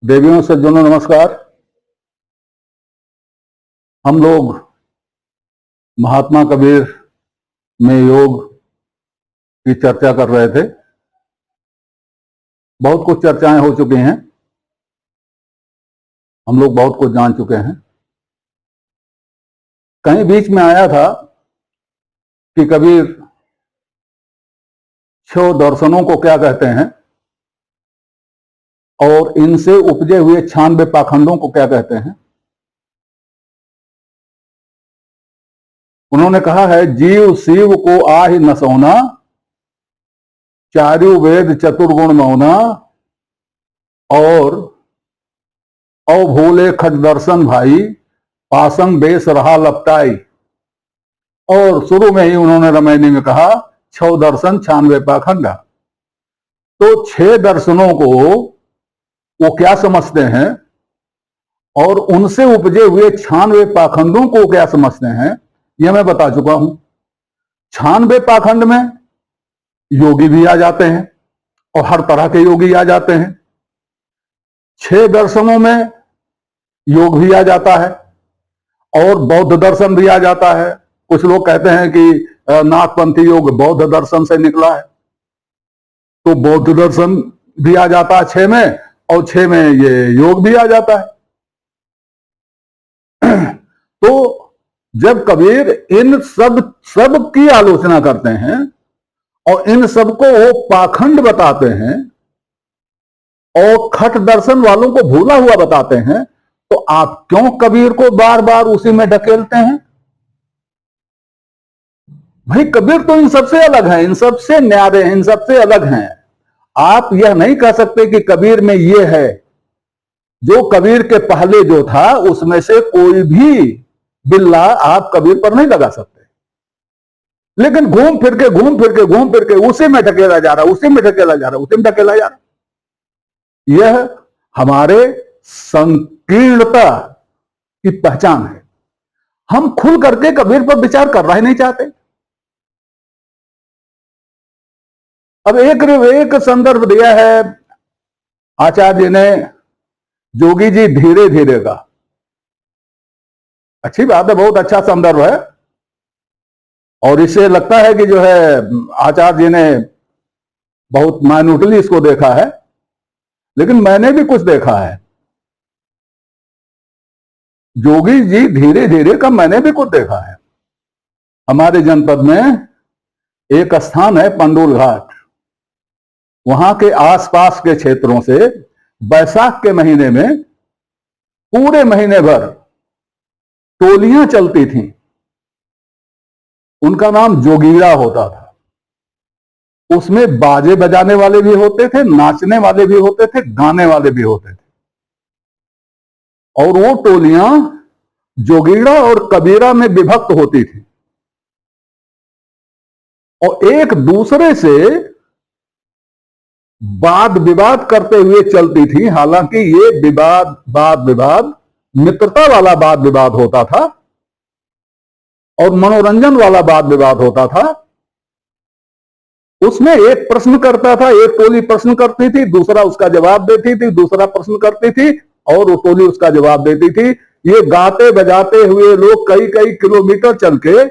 देवियों सज्जनों नमस्कार। हम लोग महात्मा कबीर में योग की चर्चा कर रहे थे। बहुत कुछ चर्चाएं हो चुकी हैं, हम लोग बहुत कुछ जान चुके हैं। कहीं बीच में आया था कि कबीर 6 दर्शनों को क्या कहते हैं और इनसे उपजे हुए 96 पाखंडों को क्या कहते हैं। उन्होंने कहा है, जीव शिव को आहि न सोना, चारु वेद चतुर्गुण मौना, और भोले खट दर्शन भाई, पासंग बेस रहा लपटाई। और शुरू में ही उन्होंने रामायणी में कहा 6 दर्शन 96 पाखंडा। तो 6 दर्शनों को वो क्या समझते हैं और उनसे उपजे हुए 96 पाखंडों को क्या समझते हैं, यह मैं बता चुका हूं। 96 पाखंड में योगी भी आ जाते हैं और हर तरह के योगी आ जाते हैं। 6 दर्शनों में योग भी आ जाता है और बौद्ध दर्शन भी आ जाता है। कुछ लोग कहते हैं कि नाथपंथी योग बौद्ध दर्शन से निकला है, तो बौद्ध दर्शन भी आ जाता है 6 में, और 6 में ये योग भी आ जाता है। तो जब कबीर इन सब की आलोचना करते हैं और इन सबको वो पाखंड बताते हैं और खट दर्शन वालों को भूला हुआ बताते हैं, तो आप क्यों कबीर को बार बार उसी में ढकेलते हैं? भाई, कबीर तो इन सबसे अलग है, इन सबसे न्यारे हैं, इन सबसे अलग हैं। आप यह नहीं कह सकते कि कबीर में यह है। जो कबीर के पहले जो था उसमें से कोई भी बिल्ला आप कबीर पर नहीं लगा सकते, लेकिन घूम फिर के उसी में ढकेला जा रहा, उसी में ढकेला जा रहा, उसी में ढकेला जा रहा। यह हमारे संकीर्णता की पहचान है। हम खुल करके कबीर पर विचार करना ही नहीं चाहते। अब एक संदर्भ दिया है आचार्य ने, जोगी जी धीरे धीरे का। अच्छी बात है, बहुत अच्छा संदर्भ है, और इससे लगता है कि जो है आचार्य जी ने बहुत माइन्यूटली इसको देखा है, लेकिन मैंने भी कुछ देखा है। जोगी जी धीरे धीरे का मैंने भी कुछ देखा है। हमारे जनपद में एक स्थान है पंडुल घाट, वहां के आसपास के क्षेत्रों से बैसाख के महीने में पूरे महीने भर टोलियां चलती थीं। उनका नाम जोगीड़ा होता था। उसमें बाजे बजाने वाले भी होते थे, नाचने वाले भी होते थे, गाने वाले भी होते थे, और वो टोलियां जोगीड़ा और कबीरा में विभक्त होती थी और एक दूसरे से वाद विवाद करते हुए चलती थी। हालांकि ये वाद विवाद मित्रता वाला वाद विवाद होता था और मनोरंजन वाला वाद विवाद होता था। उसमें एक प्रश्न करता था, एक टोली प्रश्न करती थी, दूसरा उसका जवाब देती थी, दूसरा प्रश्न करती थी और वो टोली उसका जवाब देती थी। ये गाते बजाते हुए लोग कई कई किलोमीटर चल के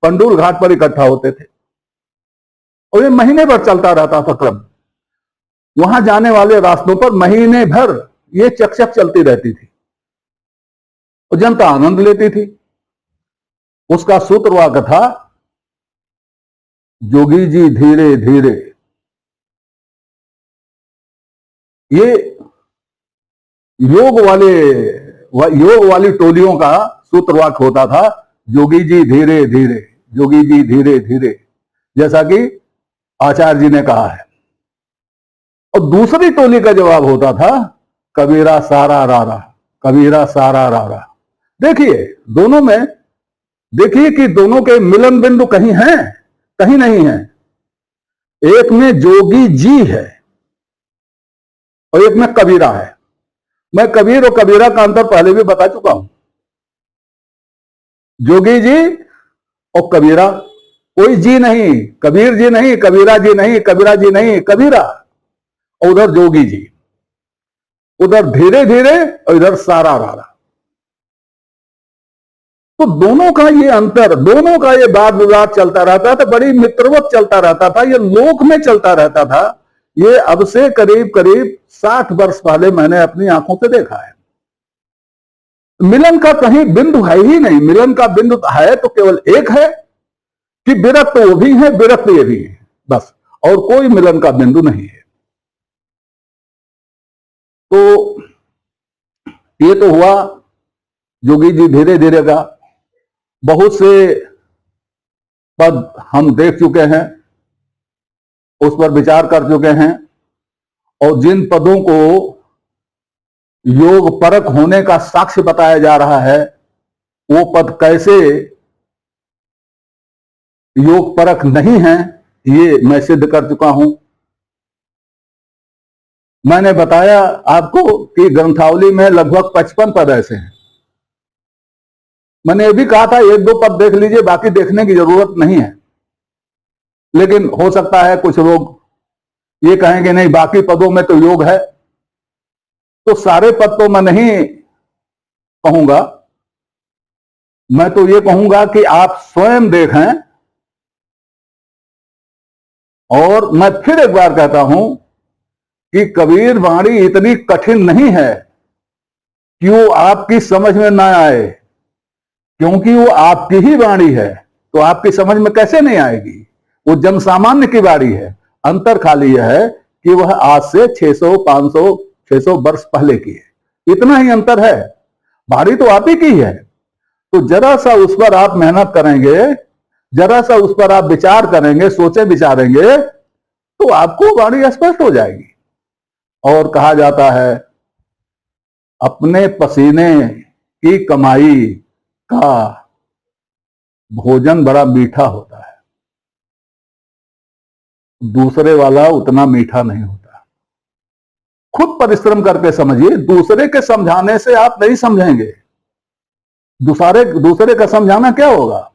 पंडुल घाट पर इकट्ठा होते थे और ये महीने भर चलता रहता था क्रम। वहां जाने वाले रास्तों पर महीने भर ये चकचक चलती रहती थी और जनता आनंद लेती थी। उसका सूत्र वाक्य था, जोगी जी धीरे धीरे। ये योग वाली टोलियों का सूत्र वाक्य होता था, जोगी जी धीरे धीरे, जोगी जी धीरे धीरे, जैसा कि आचार्य जी ने कहा है। और दूसरी टोली का जवाब होता था, कबीरा सारा रारा, कबीरा सारा रारा। देखिए दोनों में, देखिए कि दोनों के मिलन बिंदु कहीं हैं, कहीं नहीं है। एक में जोगी जी है और एक में कबीरा है। मैं कबीर और कबीरा का अंतर पहले भी बता चुका हूं। जोगी जी और कबीरा, कोई जी नहीं, कबीर जी नहीं, कबीरा जी नहीं, कबीरा जी नहीं, कबीरा, और उधर जोगी जी। उधर धीरे धीरे और इधर सारा रारा। तो दोनों का ये अंतर, दोनों का ये वाद विवाद चलता रहता था, बड़ी मित्रवत चलता रहता था, ये लोक में चलता रहता था। ये अब से करीब करीब 60 वर्ष पहले मैंने अपनी आंखों से देखा है। मिलन का कहीं बिंदु है ही नहीं। मिलन का बिंदु है तो केवल एक है कि विरक्त वो भी है, विरक्त ये भी है, बस। और कोई मिलन का बिंदु नहीं है। तो ये तो हुआ जोगी जी धीरे धीरे का। बहुत से पद हम देख चुके हैं, उस पर विचार कर चुके हैं, और जिन पदों को योग परक होने का साक्ष्य बताया जा रहा है, वो पद कैसे योग परक नहीं है, ये मैं सिद्ध कर चुका हूं। मैंने बताया आपको कि ग्रंथावली में लगभग 55 पद ऐसे हैं। मैंने ये भी कहा था 1-2 पद देख लीजिए, बाकी देखने की जरूरत नहीं है। लेकिन हो सकता है कुछ लोग ये कहेंगे नहीं बाकी पदों में तो योग है। तो सारे पद तो मैं नहीं कहूंगा, मैं तो ये कहूंगा कि आप स्वयं देखें। और मैं फिर एक बार कहता हूं कि कबीर वाणी इतनी कठिन नहीं है कि वो आपकी समझ में ना आए, क्योंकि वो आपकी ही वाणी है, तो आपकी समझ में कैसे नहीं आएगी। वो जन सामान्य की वाणी है। अंतर खाली यह है कि वह आज से 600, 500, 600 वर्ष पहले की है। इतना ही अंतर है। वाणी तो आप ही की है। तो जरा सा उस पर आप मेहनत करेंगे, जरा सा उस पर आप विचार करेंगे, सोचे विचारेंगे, तो आपको वाणी स्पष्ट हो जाएगी। और कहा जाता है अपने पसीने की कमाई का भोजन बड़ा मीठा होता है, दूसरे वाला उतना मीठा नहीं होता। खुद परिश्रम करके समझिए। दूसरे के समझाने से आप नहीं समझेंगे। दूसरे का समझाना क्या होगा,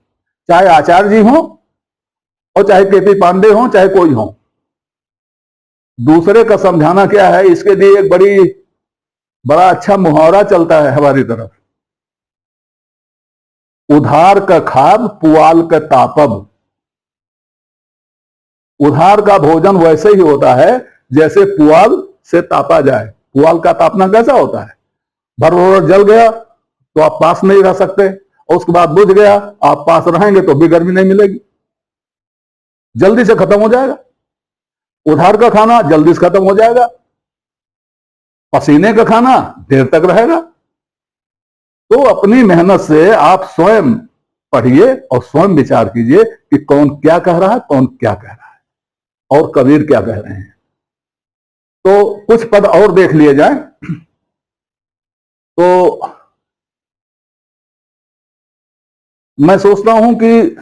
चाहे आचार्य जी हो और चाहे केपी पांडे हो, चाहे कोई हो। दूसरे का समझाना क्या है, इसके लिए एक बड़ा अच्छा मुहावरा चलता है हमारी तरफ। उधार का खाब पुआल का तापब। उधार का भोजन वैसे ही होता है जैसे पुआल से तापा जाए। पुआल का तापना कैसा होता है, भर जल गया तो आप पास नहीं रह सकते, और उसके बाद बुझ गया, आप पास रहेंगे तो भी गर्मी नहीं मिलेगी, जल्दी से खत्म हो जाएगा। उधार का खाना जल्दी से खत्म हो जाएगा, पसीने का खाना देर तक रहेगा। तो अपनी मेहनत से आप स्वयं पढ़िए और स्वयं विचार कीजिए कि कौन क्या कह रहा है, कौन क्या कह रहा है, और कबीर क्या कह रहे हैं। तो कुछ पद और देख लिए जाए। तो मैं सोचता हूं कि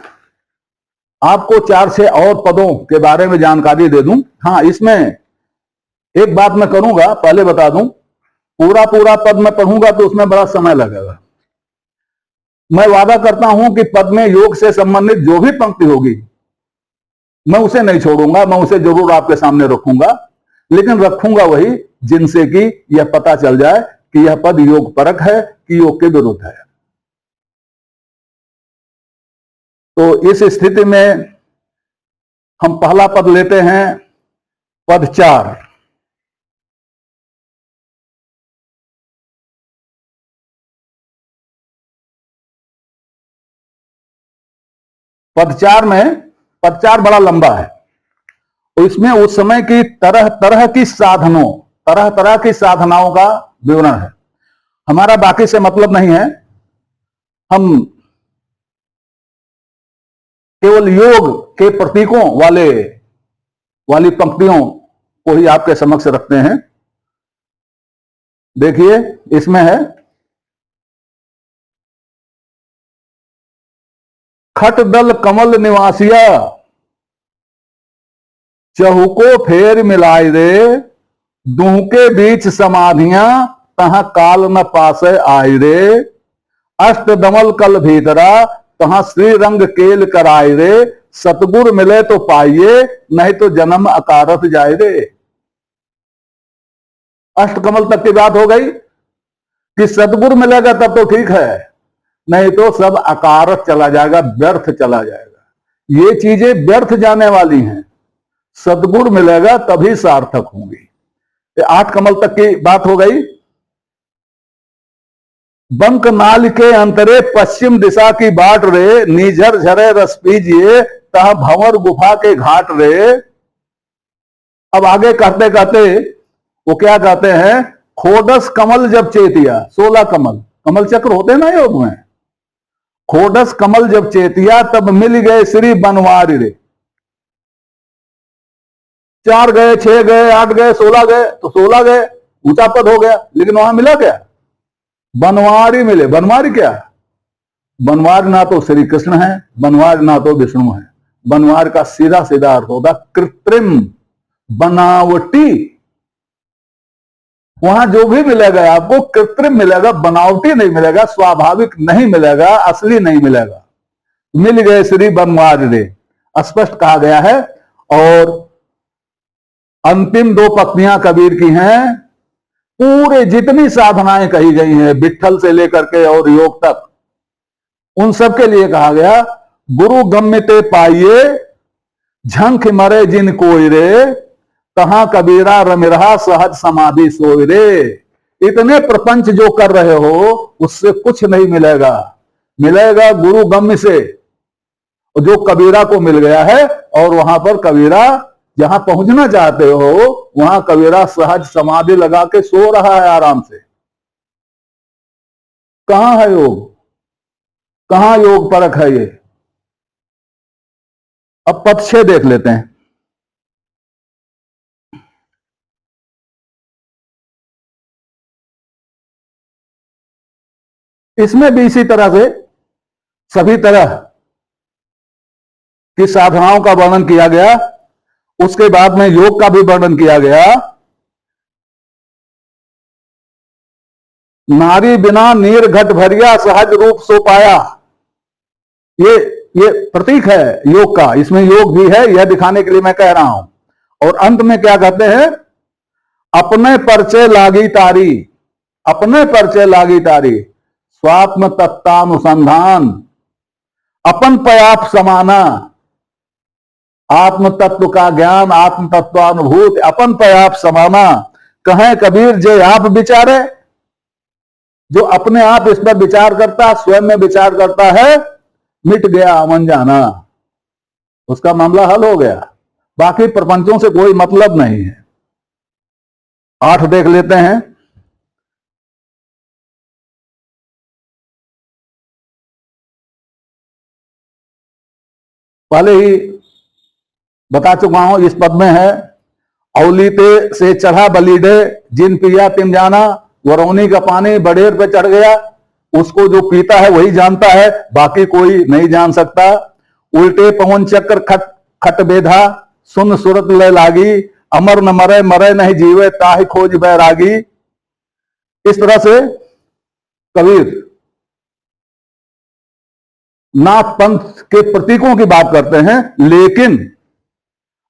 आपको 4-6 और पदों के बारे में जानकारी दे दूं। हाँ, इसमें एक बात मैं करूंगा, पहले बता दूं, पूरा पद मैं पढ़ूंगा तो उसमें बड़ा समय लगेगा। मैं वादा करता हूं कि पद में योग से संबंधित जो भी पंक्ति होगी मैं उसे नहीं छोड़ूंगा, मैं उसे जरूर आपके सामने रखूंगा, लेकिन रखूंगा वही जिनसे कि यह पता चल जाए कि यह पद योग परक है कि योग के विरुद्ध है। तो इस स्थिति में हम पहला पद लेते हैं, पद 4। पद 4 बड़ा लंबा है। तो इसमें उस समय की तरह तरह की साधनाओं का विवरण है। हमारा बाकी से मतलब नहीं है, हम केवल योग के प्रतीकों वाली पंक्तियों को ही आपके समक्ष रखते हैं। देखिए, इसमें है, खट दल कमल निवासिया चहुको फेर मिलाई रे, दूह के बीच समाधियां तहां काल न पासे आई रे, अष्ट दमल कल भीतरा तहां श्री रंग केल कराए रे, सतगुर मिले तो पाइये नहीं तो जन्म अकारत जाए रे। अष्टकमल तक की बात हो गई कि सदगुरु मिलेगा तब तो ठीक है, नहीं तो सब अकारत चला जाएगा, व्यर्थ चला जाएगा। ये चीजें व्यर्थ जाने वाली हैं, सदगुरु मिलेगा तभी सार्थक होंगी। 8 कमल तक की बात हो गई। बंक नाल के अंतरे पश्चिम दिशा की बाट रे, नीझर झरे रस पीजिए तहा भंवर गुफा के घाट रे। अब आगे कहते कहते वो क्या कहते हैं, खोडस कमल जब चेतिया, 16 कमल, कमल चक्र होते ना योग में, खोडस कमल जब चेतिया तब मिल गए श्री बनवारी रे। 4 गए, 6 गए, 8 गए, 16 गए, तो 16 गए, ऊंचा पद हो गया, लेकिन वहां मिला क्या, बनवारी मिले। बनवारी क्या, बनवार ना तो श्री कृष्ण है, बनवार ना तो विष्णु है। बनवार का सीधा सीधा अर्थ होता कृत्रिम, बनावटी। वहां जो भी मिलेगा आपको कृत्रिम मिलेगा, बनावटी नहीं मिलेगा, स्वाभाविक नहीं मिलेगा, असली नहीं मिलेगा। मिल गए श्री बनवार रे, स्पष्ट कहा गया है। और अंतिम 2 पत्नियां कबीर की हैं। पूरे जितनी साधनाएं कही गई हैं विट्ठल से लेकर के और योग तक, उन सब के लिए कहा गया गुरु गम्यते पाइए झंख मरे जिन कोई रे, कहां कबीरा रमिरहा सहज समाधि सोई रे। इतने प्रपंच जो कर रहे हो उससे कुछ नहीं मिलेगा, मिलेगा गुरु गम्य से, जो कबीरा को मिल गया है। और वहां पर कबीरा जहां पहुंचना चाहते हो वहां कबीरा सहज समाधि लगा के सो रहा है आराम से। कहां है योग, कहां योग परख है ये। अब पद 6 देख लेते हैं। इसमें भी इसी तरह से सभी तरह की साधनाओं का वर्णन किया गया। उसके बाद में योग का भी वर्णन किया गया। नारी बिना नीर घट भरिया सहज रूप सो पाया, ये प्रतीक है योग का, इसमें योग भी है, यह दिखाने के लिए मैं कह रहा हूं। और अंत में क्या कहते हैं, अपने परिचय लागी तारी, अपने परिचय लागी तारी, स्वात्म तत्वानुसंधान, अपन पयाप समाना, आत्म तत्व का ज्ञान, आत्म तत्वानुभूति, अपन पयाप समाना। कहें कबीर जे आप विचारे, जो अपने आप इस पर विचार करता, स्वयं में विचार करता है, मिट गया अमन जाना, उसका मामला हल हो गया। बाकी प्रपंचों से कोई मतलब नहीं है। 8 देख लेते हैं। पहले ही बता चुका हूं, इस पद में है औलीते से चढ़ा बलीडे जिन पिया तिम जाना, वरौनी का पानी बड़ेर पे चढ़ गया, उसको जो पीता है वही जानता है, बाकी कोई नहीं जान सकता। उल्टे पवन चक्र खट खट बेधा, सुन सुरत ले लागी, अमर न मरे मरे नहीं जीवे ताहि खोज बैरागी। इस तरह से कबीर नाथ पंथ के प्रतीकों की बात करते हैं, लेकिन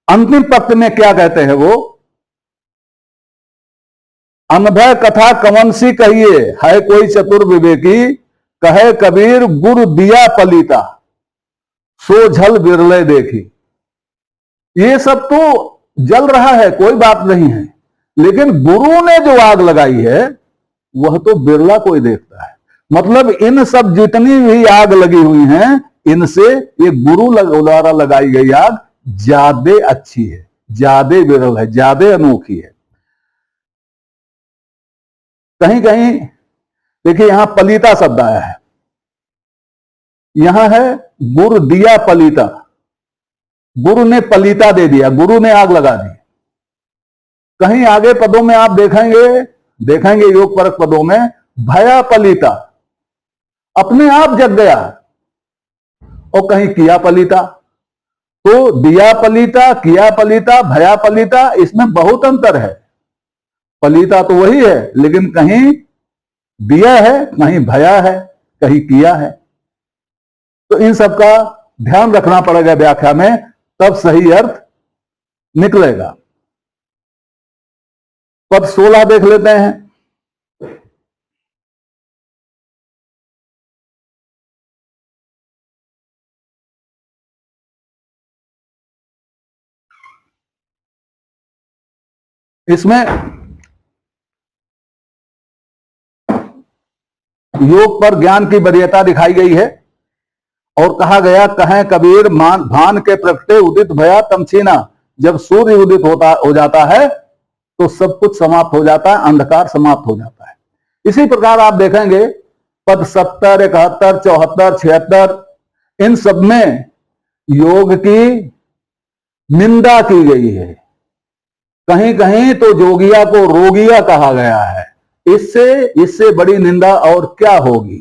अंतिम पक्ष में क्या कहते हैं वो, अनभय कथा कवन सी कहिए है कोई चतुर विवेकी, कहे कबीर गुरु दिया पलीता सो झल बिरले देखी। ये सब तो जल रहा है, कोई बात नहीं है, लेकिन गुरु ने जो आग लगाई है वह तो बिरला कोई देखता है। मतलब इन सब जितनी भी आग लगी हुई हैं, इनसे ये गुरु द्वारा लगाई गई आग ज्यादा अच्छी है, ज्यादा विरल है, ज्यादा अनोखी है। कहीं कहीं देखिए यहां पलीता शब्द आया है, यहां है गुरु दिया पलीता, गुरु ने पलीता दे दिया, गुरु ने आग लगा दी। कहीं आगे पदों में आप देखेंगे योग परक पदों में भया पलीता, अपने आप जग गया, और कहीं किया पलीता। तो दिया पलीता, किया पलीता, भया पलीता, इसमें बहुत अंतर है। पलीता तो वही है, लेकिन कहीं दिया है, कहीं भया है, कहीं किया है। तो इन सब का ध्यान रखना पड़ेगा व्याख्या में, तब सही अर्थ निकलेगा। पद 16 देख लेते हैं। इसमें योग पर ज्ञान की वरीयता दिखाई गई है और कहा गया, कहें कबीर भान के प्रगटे उदित भया तमसीना। जब सूर्य उदित हो जाता है तो सब कुछ समाप्त हो जाता है, अंधकार समाप्त हो जाता है। इसी प्रकार आप देखेंगे पद 70, 71, 74, 76 इन सब में योग की निंदा की गई है। कहीं कहीं तो जोगिया को रोगिया कहा गया है। इससे बड़ी निंदा और क्या होगी।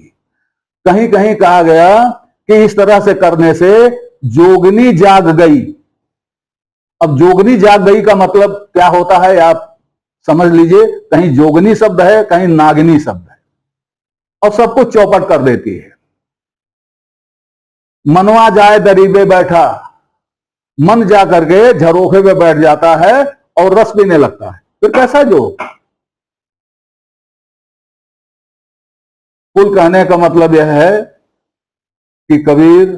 कहीं कहीं कहा गया कि इस तरह से करने से जोगनी जाग गई। अब जोगनी जाग गई का मतलब क्या होता है आप समझ लीजिए। कहीं जोगनी शब्द है, कहीं नागिनी शब्द है और सबको चौपट कर देती है। मनवा जाए दरीबे बैठा, मन जा करके झरोखे पे बैठ जाता है और रस पीने लगता है। फिर कैसा योग। कुल कहने का मतलब यह है कि कबीर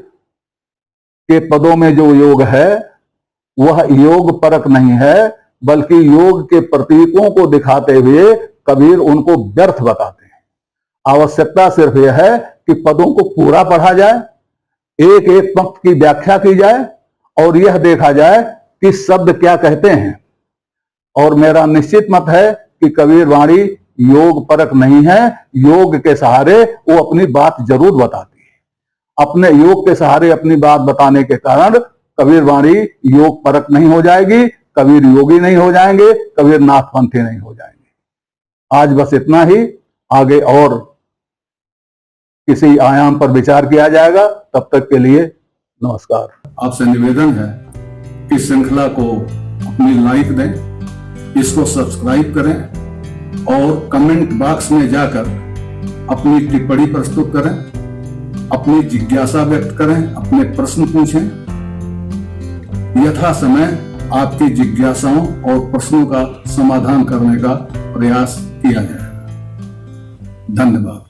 के पदों में जो योग है वह योग परक नहीं है, बल्कि योग के प्रतीकों को दिखाते हुए कबीर उनको व्यर्थ बताते हैं। आवश्यकता सिर्फ यह है कि पदों को पूरा पढ़ा जाए, एक एक पंक्ति की व्याख्या की जाए और यह देखा जाए कि शब्द क्या कहते हैं। और मेरा निश्चित मत है कि कबीर वाणी योग परक नहीं है। योग के सहारे वो अपनी बात जरूर बताती है। अपने योग के सहारे अपनी बात बताने के कारण कबीर वाणी योग परक नहीं हो जाएगी, कबीर योगी नहीं हो जाएंगे, कबीर नाथपंथी नहीं हो जाएंगे। आज बस इतना ही, आगे और किसी आयाम पर विचार किया जाएगा। तब तक के लिए नमस्कार। आपसे निवेदन है कि श्रृंखला को अपनी लाइक दें, इसको सब्सक्राइब करें और कमेंट बॉक्स में जाकर अपनी टिप्पणी प्रस्तुत करें, अपनी जिज्ञासा व्यक्त करें, अपने प्रश्न पूछें। यथा समय आपकी जिज्ञासाओं और प्रश्नों का समाधान करने का प्रयास किया जाएगा। धन्यवाद।